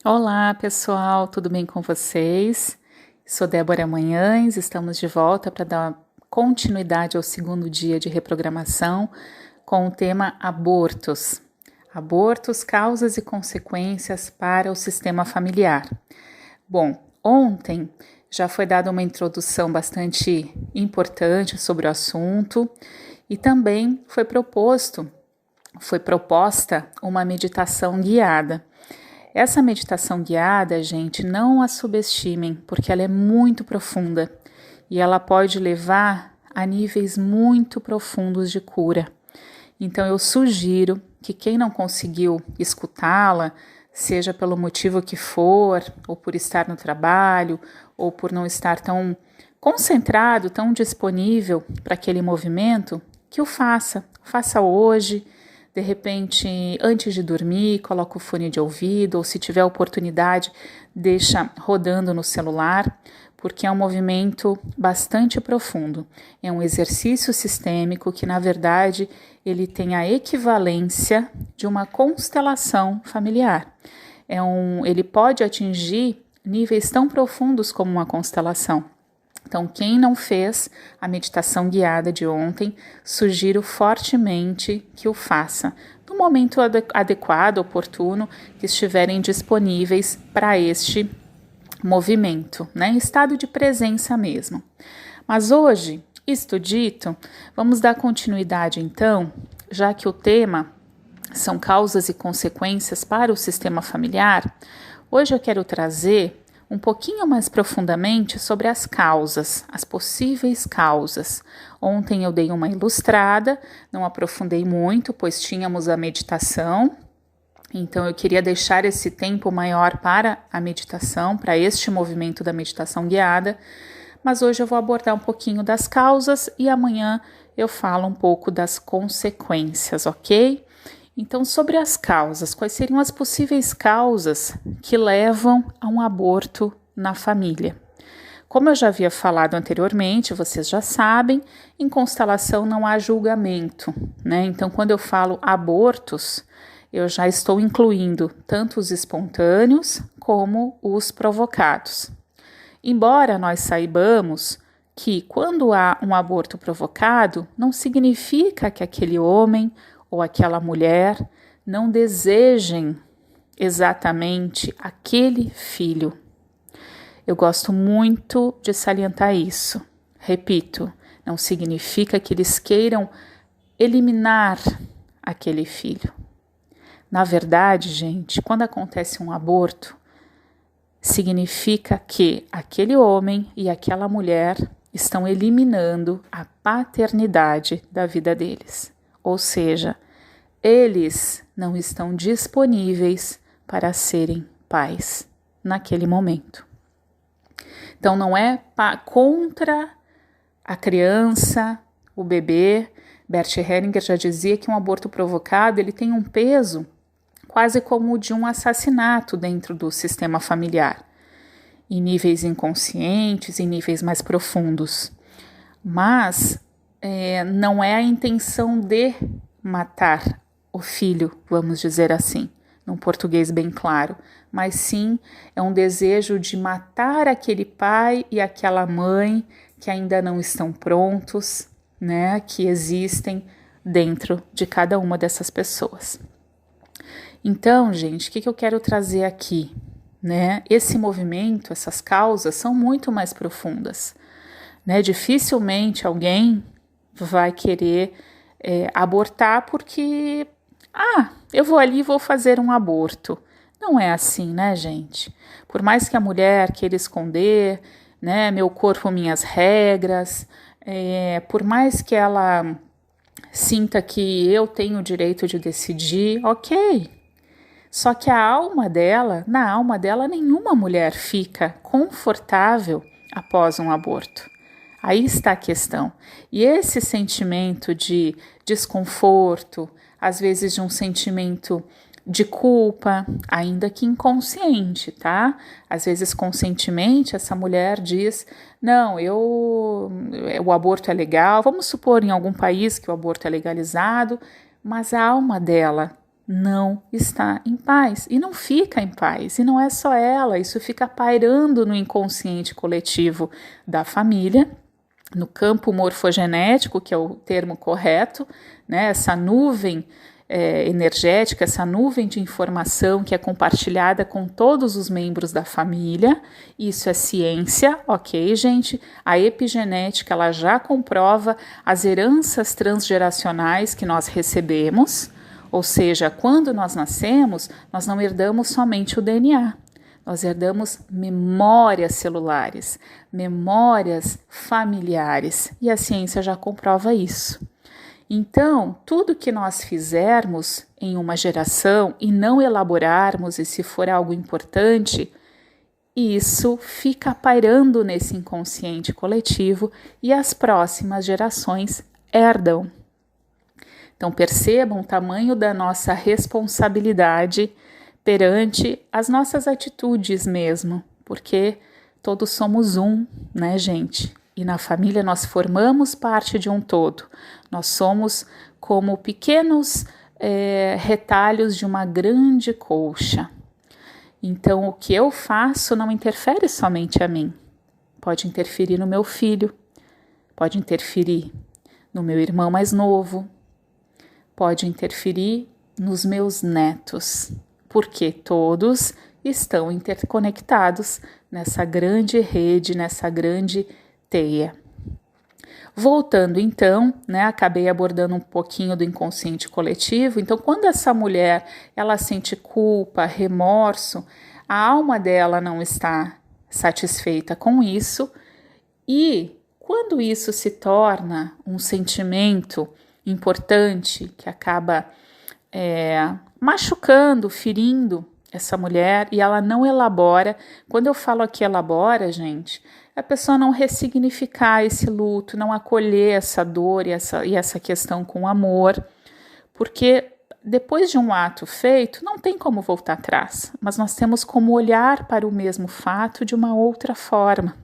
Olá, pessoal, tudo bem com vocês? Sou Débora Manhães, estamos de volta para dar continuidade ao segundo dia de reprogramação com o tema abortos. Abortos, causas e consequências para o sistema familiar. Bom, ontem já foi dada uma introdução bastante importante sobre o assunto e também foi proposta uma meditação guiada. Essa meditação guiada, gente, não a subestimem, porque ela é muito profunda e ela pode levar a níveis muito profundos de cura. Então eu sugiro que quem não conseguiu escutá-la, seja pelo motivo que for, ou por estar no trabalho, ou por não estar tão concentrado, tão disponível para aquele movimento, que o faça. Faça hoje. De repente, antes de dormir, coloca o fone de ouvido, ou se tiver oportunidade, deixa rodando no celular, porque é um movimento bastante profundo. É um exercício sistêmico que, na verdade, ele tem a equivalência de uma constelação familiar. Ele pode atingir níveis tão profundos como uma constelação. Então, quem não fez a meditação guiada de ontem, sugiro fortemente que o faça no momento adequado, oportuno, que estiverem disponíveis para este movimento, né? Em estado de presença mesmo. Mas hoje, isto dito, vamos dar continuidade então, já que o tema são causas e consequências para o sistema familiar. Hoje eu quero trazer um pouquinho mais profundamente sobre as causas, as possíveis causas. Ontem eu dei uma ilustrada, não aprofundei muito, pois tínhamos a meditação, então eu queria deixar esse tempo maior para a meditação, para este movimento da meditação guiada, mas hoje eu vou abordar um pouquinho das causas e amanhã eu falo um pouco das consequências, ok? Então, sobre as causas, quais seriam as possíveis causas que levam a um aborto na família? Como eu já havia falado anteriormente, vocês já sabem, em constelação não há julgamento, né? Então, quando eu falo abortos, eu já estou incluindo tanto os espontâneos como os provocados. Embora nós saibamos que quando há um aborto provocado, não significa que aquele homem ou aquela mulher não desejem exatamente aquele filho. Eu gosto muito de salientar isso. Repito, não significa que eles queiram eliminar aquele filho. Na verdade, gente, quando acontece um aborto, significa que aquele homem e aquela mulher estão eliminando a paternidade da vida deles. Ou seja, eles não estão disponíveis para serem pais naquele momento. Então não é contra a criança, o bebê. Bert Hellinger já dizia que um aborto provocado ele tem um peso quase como o de um assassinato dentro do sistema familiar, em níveis inconscientes, em níveis mais profundos. Mas não é a intenção de matar o filho, vamos dizer assim, num português bem claro, mas sim é um desejo de matar aquele pai e aquela mãe que ainda não estão prontos, né, que existem dentro de cada uma dessas pessoas. Então, gente, o que eu quero trazer aqui, né? Esse movimento, essas causas são muito mais profundas, né? Dificilmente alguém vai querer abortar porque, eu vou ali e vou fazer um aborto. Não é assim, né, gente? Por mais que a mulher queira esconder, né, meu corpo, minhas regras, por mais que ela sinta que eu tenho o direito de decidir, ok. Só que na alma dela, nenhuma mulher fica confortável após um aborto. Aí está a questão. E esse sentimento de desconforto, às vezes de um sentimento de culpa, ainda que inconsciente, tá? Às vezes conscientemente essa mulher diz, não, o aborto é legal, vamos supor em algum país que o aborto é legalizado, mas a alma dela não está em paz e não fica em paz. E não é só ela, isso fica pairando no inconsciente coletivo da família, no campo morfogenético, que é o termo correto, né? Essa nuvem energética, essa nuvem de informação que é compartilhada com todos os membros da família. Isso é ciência, ok, gente? A epigenética, ela já comprova as heranças transgeracionais que nós recebemos, ou seja, quando nós nascemos, nós não herdamos somente o DNA, nós herdamos memórias celulares, memórias familiares, e a ciência já comprova isso. Então, tudo que nós fizermos em uma geração e não elaborarmos, e se for algo importante, isso fica pairando nesse inconsciente coletivo e as próximas gerações herdam. Então, percebam o tamanho da nossa responsabilidade perante as nossas atitudes mesmo, porque todos somos um, né, gente? E na família nós formamos parte de um todo. Nós somos como pequenos retalhos de uma grande colcha. Então, o que eu faço não interfere somente a mim. Pode interferir no meu filho, pode interferir no meu irmão mais novo, pode interferir nos meus netos, porque todos estão interconectados nessa grande rede, nessa grande teia. Voltando então, né, acabei abordando um pouquinho do inconsciente coletivo. Então, quando essa mulher ela sente culpa, remorso, a alma dela não está satisfeita com isso, e quando isso se torna um sentimento importante que acaba machucando, ferindo essa mulher, e ela não elabora. Quando eu falo aqui elabora, gente, a pessoa não ressignificar esse luto, não acolher essa dor e essa questão com amor, porque depois de um ato feito, não tem como voltar atrás, mas nós temos como olhar para o mesmo fato de uma outra forma.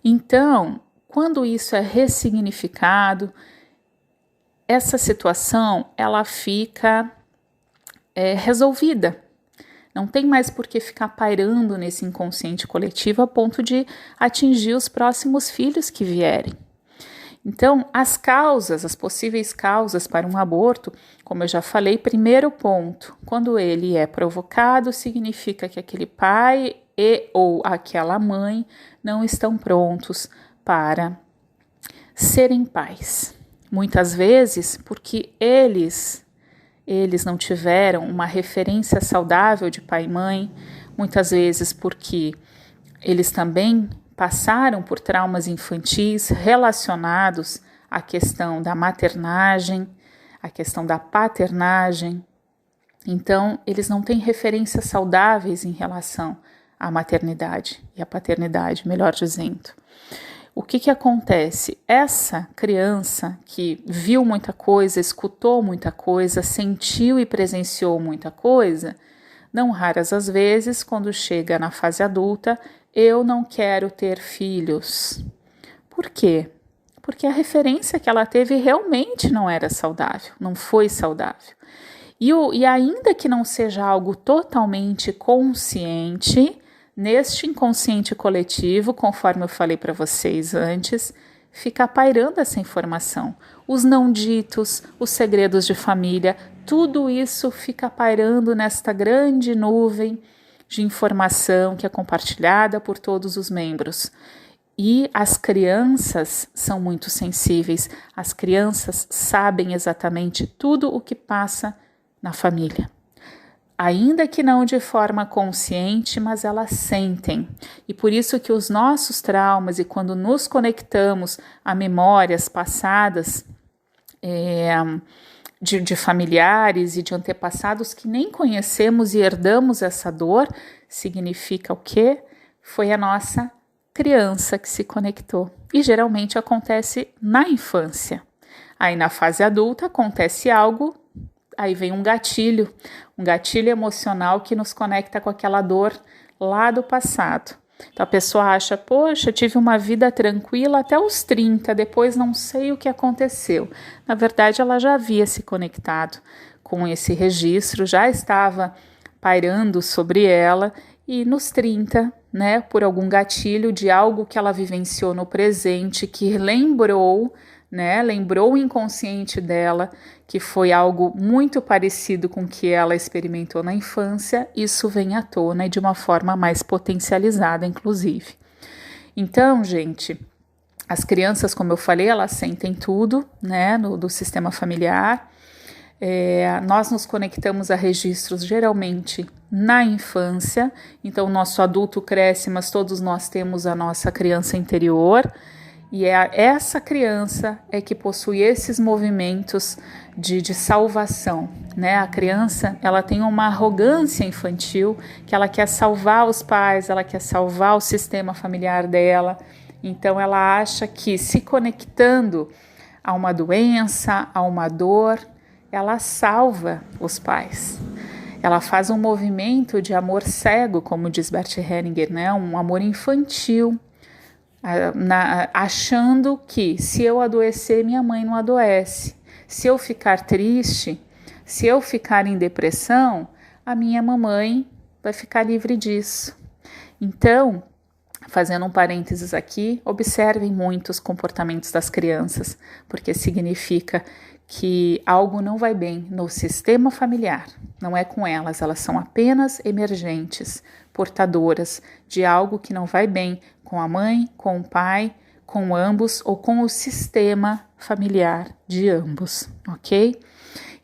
Então, quando isso é ressignificado, essa situação ela fica resolvida. Não tem mais por que ficar pairando nesse inconsciente coletivo a ponto de atingir os próximos filhos que vierem. Então, as possíveis causas para um aborto, como eu já falei, primeiro ponto, quando ele é provocado, significa que aquele pai ou aquela mãe não estão prontos para serem pais. Muitas vezes porque eles não tiveram uma referência saudável de pai e mãe, muitas vezes porque eles também passaram por traumas infantis relacionados à questão da maternagem, à questão da paternagem. Então, eles não têm referências saudáveis em relação à maternidade e à paternidade, melhor dizendo. O que acontece? Essa criança que viu muita coisa, escutou muita coisa, sentiu e presenciou muita coisa, não raras as vezes, quando chega na fase adulta, eu não quero ter filhos. Por quê? Porque a referência que ela teve realmente não era saudável, não foi saudável. E ainda que não seja algo totalmente consciente, neste inconsciente coletivo, conforme eu falei para vocês antes, fica pairando essa informação. Os não ditos, os segredos de família, tudo isso fica pairando nesta grande nuvem de informação que é compartilhada por todos os membros. E as crianças são muito sensíveis, as crianças sabem exatamente tudo o que passa na família. Ainda que não de forma consciente, mas elas sentem. E por isso que os nossos traumas, e quando nos conectamos a memórias passadas de familiares e de antepassados que nem conhecemos e herdamos essa dor, significa o quê? Foi a nossa criança que se conectou. E geralmente acontece na infância. Aí na fase adulta acontece algo, aí vem um gatilho emocional que nos conecta com aquela dor lá do passado. Então a pessoa acha, poxa, tive uma vida tranquila até os 30, depois não sei o que aconteceu. Na verdade, ela já havia se conectado com esse registro, já estava pairando sobre ela, e nos 30, né, por algum gatilho de algo que ela vivenciou no presente, que lembrou o inconsciente dela, que foi algo muito parecido com o que ela experimentou na infância, isso vem à tona e de uma forma mais potencializada, inclusive. Então, gente, as crianças, como eu falei, elas sentem tudo, né, do sistema familiar. Nós nos conectamos a registros geralmente na infância, então o nosso adulto cresce, mas todos nós temos a nossa criança interior, e essa criança é que possui esses movimentos de salvação, né? A criança, ela tem uma arrogância infantil, que ela quer salvar os pais, ela quer salvar o sistema familiar dela, então ela acha que se conectando a uma doença, a uma dor, ela salva os pais. Ela faz um movimento de amor cego, como diz Bert Hellinger, né? Um amor infantil, achando que se eu adoecer, minha mãe não adoece. Se eu ficar triste, se eu ficar em depressão, a minha mamãe vai ficar livre disso. Então, fazendo um parênteses aqui, observem muito os comportamentos das crianças, porque significa que algo não vai bem no sistema familiar. Não é com elas, elas são apenas emergentes, portadoras de algo que não vai bem com a mãe, com o pai, com ambos ou com o sistema familiar de ambos, ok?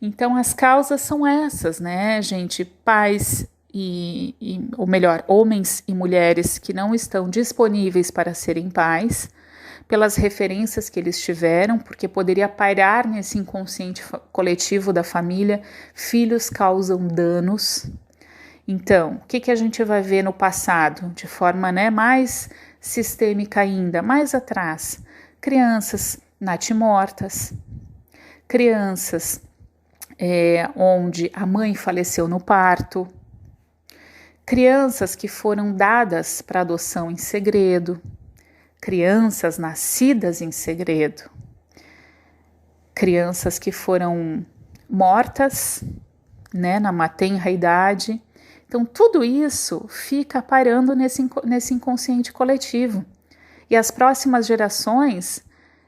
Então as causas são essas, né, gente? Pais ou melhor, homens e mulheres que não estão disponíveis para serem pais, pelas referências que eles tiveram, porque poderia pairar nesse inconsciente coletivo da família, filhos causam danos. Então, o que a gente vai ver no passado, de forma, né, mais sistêmica ainda, mais atrás? Crianças natimortas, crianças onde a mãe faleceu no parto, crianças que foram dadas para adoção em segredo, crianças nascidas em segredo, crianças que foram mortas, né, na tenra idade. Então, tudo isso fica pairando nesse inconsciente coletivo. E as próximas gerações,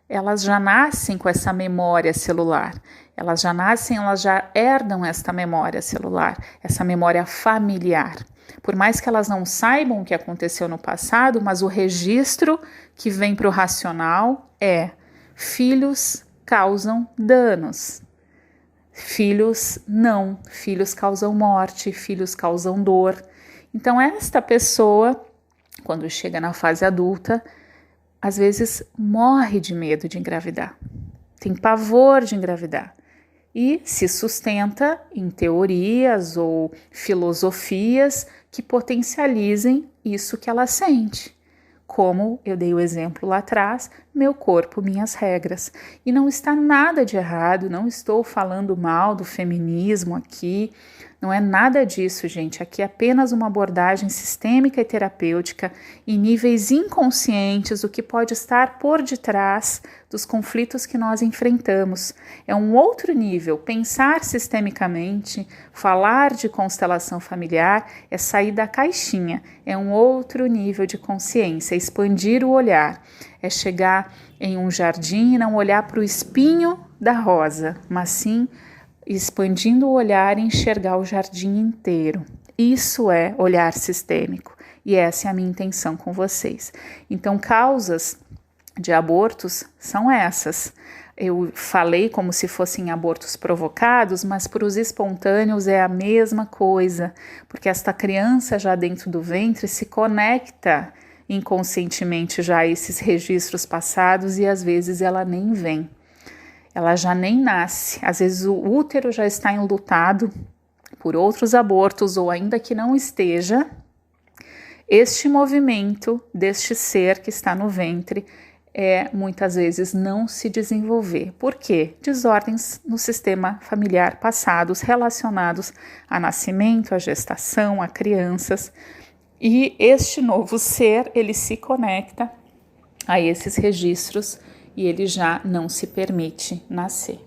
elas já nascem com essa memória celular. Elas já herdam esta memória celular, essa memória familiar. Por mais que elas não saibam o que aconteceu no passado, mas o registro que vem para o racional é: filhos causam danos, filhos causam morte, filhos causam dor. Então esta pessoa, quando chega na fase adulta, às vezes morre de medo de engravidar, tem pavor de engravidar. E se sustenta em teorias ou filosofias que potencializem isso que ela sente. Como eu dei o exemplo lá atrás, meu corpo, minhas regras. E não está nada de errado, não estou falando mal do feminismo aqui, não é nada disso, gente. Aqui é apenas uma abordagem sistêmica e terapêutica em níveis inconscientes, o que pode estar por detrás dos conflitos que nós enfrentamos. É um outro nível. Pensar sistemicamente, falar de constelação familiar é sair da caixinha, é um outro nível de consciência, é expandir o olhar, é chegar em um jardim e não olhar para o espinho da rosa, mas sim expandindo o olhar e enxergar o jardim inteiro. Isso é olhar sistêmico e essa é a minha intenção com vocês. Então, causas de abortos são essas. Eu falei como se fossem abortos provocados, mas para os espontâneos é a mesma coisa, porque esta criança já dentro do ventre se conecta inconscientemente já a esses registros passados e às vezes ela nem vem. Ela já nem nasce, às vezes o útero já está enlutado por outros abortos ou ainda que não esteja, este movimento deste ser que está no ventre muitas vezes não se desenvolver. Por quê? Desordens no sistema familiar passados relacionados a nascimento, a gestação, a crianças, e este novo ser, ele se conecta a esses registros e ele já não se permite nascer.